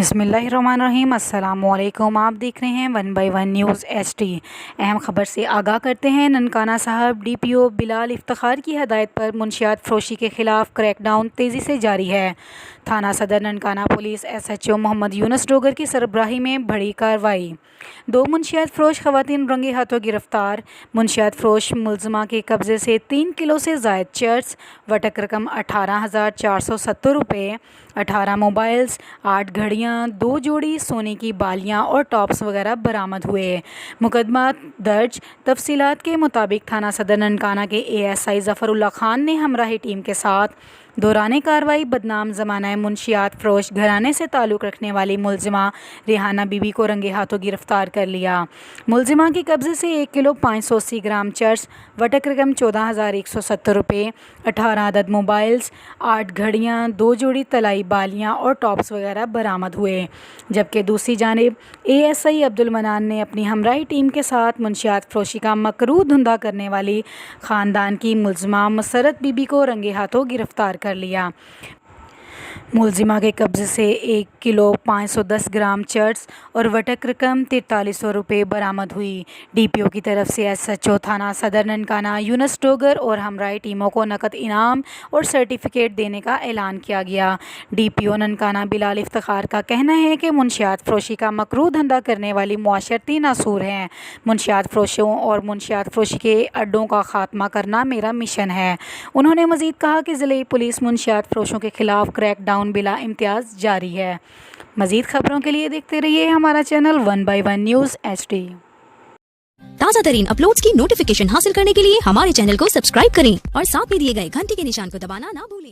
बिस्मिल्लाहिर्रहमानिर्रहीम। अस्सलामुअलैकुम। आप देख रहे हैं 1 बाय 1 न्यूज़ HD। अहम खबर से आगाह करते हैं। ननकाना साहब DPO बिलाल इफ्तिखार की हदायत पर मुंशियात फरोशी के खिलाफ क्रैकडाउन तेज़ी से जारी है। थाना सदर ननकाना पुलिस SHO मोहम्मद यूनुस डोगर की सरबराही में बड़ी कार्रवाई। 2 मुंशियात फरोश खवातीन रंगे हाथों गिरफ्तार। मुंशियात फरोश मुलजमा के कब्जे से 3 किलो से ज़ायद चर्च, वटक रकम 18,470 रुपये, 18 मोबाइल्स, 8 घड़ियाँ, 2 जोड़ी सोने की बालियाँ और टॉप्स वगैरह बरामद हुए। मुकदमा दर्ज। तफसीलात के मुताबिक थाना सदर ननकाना के ASI ज़फ़रुल्लाह खान ने हमराही टीम के साथ दौरान कार्रवाई बदनाम ज़माना मुंशियात फरोश घराने से ताल्लुक़ रखने वाली मुलजिमा रेहाना बीबी को रंगे हाथों गिरफ्तार कर लिया। मुलजिमा के कब्ज़े से 1 किलो 580 ग्राम चर्च, वटक रकम 14,170 रुपये, 18 अदद मोबाइल्स, 8 घड़ियाँ, 2 जोड़ी तलाई बालियाँ और टॉप्स वगैरह बरामद हुए। जबकि दूसरी जानिब ASI अब्दुल मनान ने अपनी हमराही टीम के साथ मुंशियात फरोशी का मकरूह धंधा करने वाली ख़ानदान की मुलजिमा मसरत बीबी को रंगे हाथों गिरफ्तार कर लिया। मुलजिमा के कब्ज़े से 1 किलो 510 ग्राम चर्च और वटक रकम 4300 रुपये बरामद हुई। DPO की तरफ से SHO थाना सदर ननकाना यूनुस डोगर और हमराही टीमों को नकद इनाम और सर्टिफिकेट देने का ऐलान किया गया। DPO ननकाना बिलाल इफ्तिखार का कहना है कि मुंशियात फरोशी का मकरूह धंधा करने वाली मुआशरती नासूर हैं। मुंशियात फरोशों और मुंशियात फरोशी के अड्डों का खात्मा करना मेरा मिशन है। उन्होंने मज़ीद कहा कि ज़िले पुलिस मुंशियात फरोशों के खिलाफ क्रैकडाउन बिला इम्तियाज़ जारी है। मज़ीद खबरों के लिए देखते रहिए हमारा चैनल 1 बाय 1 न्यूज़ HD। ताज़ा तरीन अपलोड्स की नोटिफिकेशन हासिल करने के लिए हमारे चैनल को सब्सक्राइब करें और साथ में दिए गए घंटी के निशान को दबाना ना भूलें।